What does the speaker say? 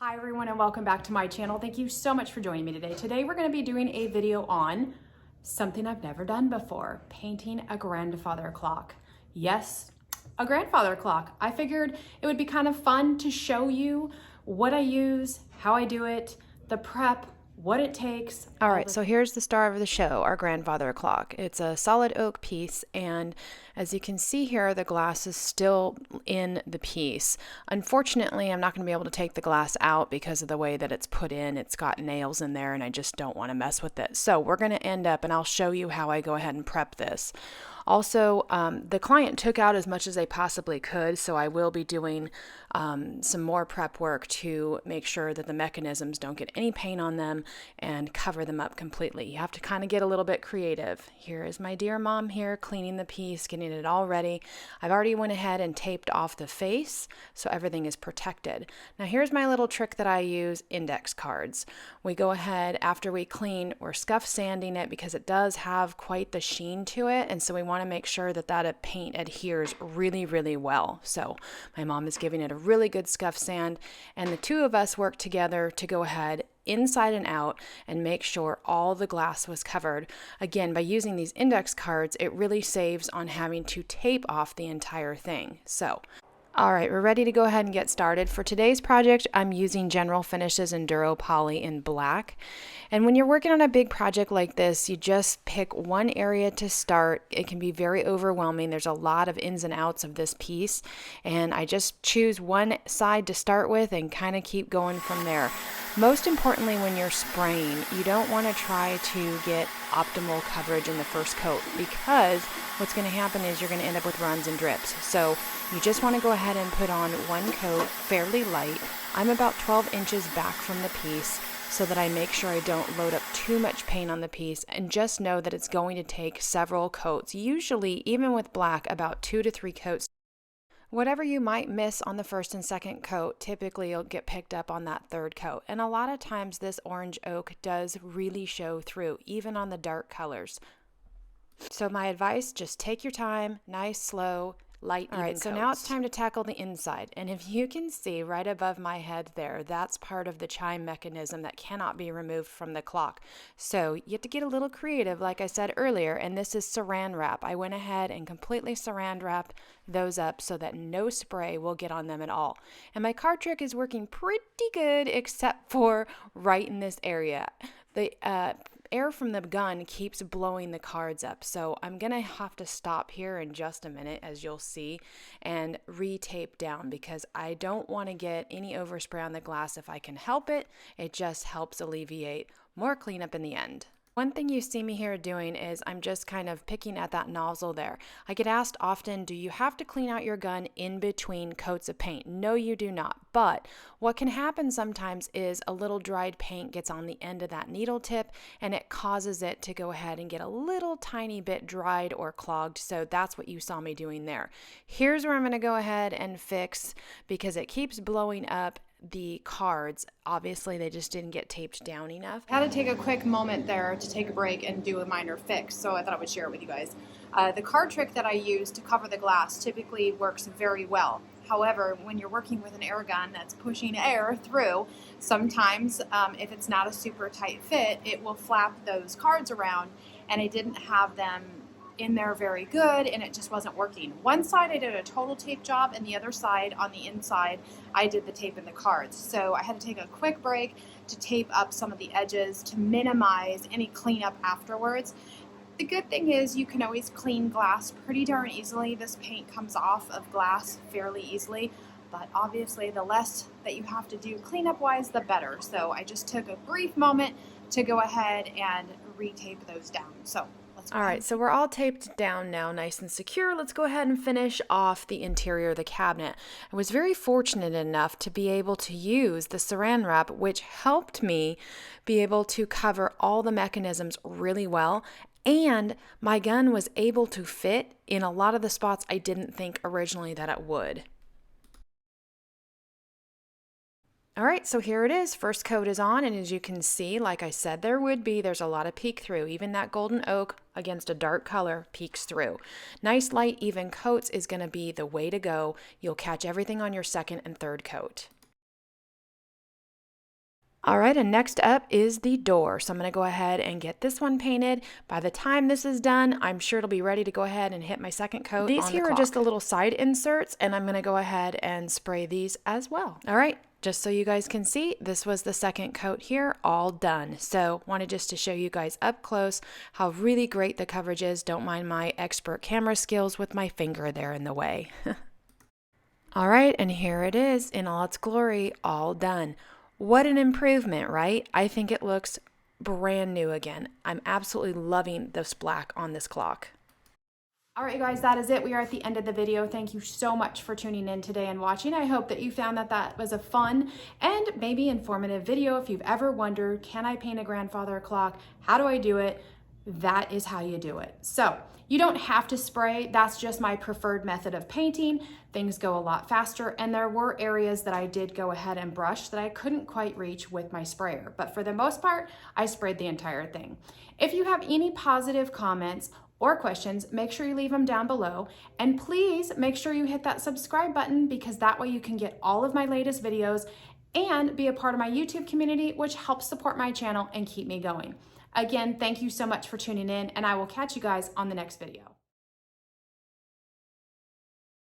Hi everyone and welcome back to my channel. Thank you so much for joining me today. Today we're going to be doing a video on something I've never done before, painting a grandfather clock. Yes, a grandfather clock. I figured it would be kind of fun to show you what I use, how I do it, the prep, what it takes. All right, so here's the star of the show, our grandfather clock. It's a solid oak piece, and as you can see here, the glass is still in the piece. Unfortunately, I'm not going to be able to take the glass out because of the way that it's put in. It's got nails in there, and I just don't want to mess with it. So we're going to end up, and I'll show you how I go ahead and prep this. Also, the client took out as much as they possibly could, so I will be doing some more prep work to make sure that the mechanisms don't get any paint on them and cover them up completely. You have to kind of get a little bit creative. Here is my dear mom here cleaning the piece, getting it all ready. I've already went ahead and taped off the face so everything is protected. Now here's my little trick that I use, index cards. We go ahead after we clean, we're scuff sanding it because it does have quite the sheen to it, and so we want to make sure that that paint adheres really well. So my mom is giving it a really good scuff sand, and the two of us work together to go ahead inside and out and make sure all the glass was covered. Again, by using these index cards, it really saves on having to tape off the entire thing. So all right, we're ready to go ahead and get started. For today's project, I'm using General Finishes Enduro Poly in black. And when you're working on a big project like this, you just pick one area to start. It can be very overwhelming. There's a lot of ins and outs of this piece. And I just choose one side to start with and kind of keep going from there. Most importantly, when you're spraying, you don't want to try to get optimal coverage in the first coat, because what's going to happen is you're going to end up with runs and drips. So you just want to go ahead and put on one coat fairly light. I'm about 12 inches back from the piece so that I make sure I don't load up too much paint on the piece, and just know that it's going to take several coats. Usually, even with black, about 2 to 3 coats. Whatever you might miss on the first and second coat, typically you'll get picked up on that third coat. And a lot of times this orange oak does really show through, even on the dark colors. So my advice, just take your time, nice, slow, light, even coats. So now it's time to tackle the inside. And if you can see right above my head there, that's part of the chime mechanism that cannot be removed from the clock. So you have to get a little creative, like I said earlier, and this is saran wrap. I went ahead and completely saran wrapped those up so that no spray will get on them at all. And my card trick is working pretty good, except for right in this area. The air from the gun keeps blowing the cards up, so I'm gonna have to stop here in just a minute, as you'll see, and re-tape down, because I don't want to get any overspray on the glass if I can help it. It just helps alleviate more cleanup in the end. One thing you see me here doing is I'm just kind of picking at that nozzle there. I get asked often, do you have to clean out your gun in between coats of paint? No, you do not. But what can happen sometimes is a little dried paint gets on the end of that needle tip, and it causes it to go ahead and get a little tiny bit dried or clogged. So that's what you saw me doing there. Here's where I'm going to go ahead and fix, because it keeps blowing up the cards. Obviously they just didn't get taped down enough. I had to take a quick moment there to take a break and do a minor fix, so I thought I would share it with you guys. The card trick that I use to cover the glass typically works very well. However, when you're working with an air gun that's pushing air through, sometimes if it's not a super tight fit, it will flap those cards around, and I didn't have them in there very good, and it just wasn't working. One side I did a total tape job, and the other side, on the inside, I did the tape in the cards. So I had to take a quick break to tape up some of the edges to minimize any cleanup afterwards. The good thing is you can always clean glass pretty darn easily. This paint comes off of glass fairly easily, but obviously the less that you have to do cleanup wise, the better. So I just took a brief moment to go ahead and re-tape those down. So all right, so we're all taped down now, nice and secure. Let's go ahead and finish off the interior of the cabinet. I was very fortunate enough to be able to use the saran wrap, which helped me be able to cover all the mechanisms really well. And my gun was able to fit in a lot of the spots I didn't think originally that it would. All right, so here it is. First coat is on, and as you can see, like I said there's a lot of peek through. Even that golden oak against a dark color peeks through. Nice light even coats is going to be the way to go. You'll catch everything on your second and third coat. All right, and next up is the door. So I'm going to go ahead and get this one painted. By the time this is done, I'm sure it'll be ready to go ahead and hit my second coat. These here are just the little side inserts, and I'm going to go ahead and spray these as well. All right, just so you guys can see, this was the second coat here, all done. So wanted just to show you guys up close how really great the coverage is. Don't mind my expert camera skills with my finger there in the way. All right, and here it is in all its glory, all done. What an improvement, right? I think it looks brand new again. I'm absolutely loving this black on this clock. All right, you guys, that is it. We are at the end of the video. Thank you so much for tuning in today and watching. I hope that you found that that was a fun and maybe informative video. If you've ever wondered, can I paint a grandfather clock? How do I do it? That is how you do it. So you don't have to spray. That's just my preferred method of painting. Things go a lot faster, and there were areas that I did go ahead and brush that I couldn't quite reach with my sprayer. But for the most part, I sprayed the entire thing. If you have any positive comments or questions, make sure you leave them down below. And please make sure you hit that subscribe button, because that way you can get all of my latest videos and be a part of my YouTube community, which helps support my channel and keep me going. Again, thank you so much for tuning in, and I will catch you guys on the next video.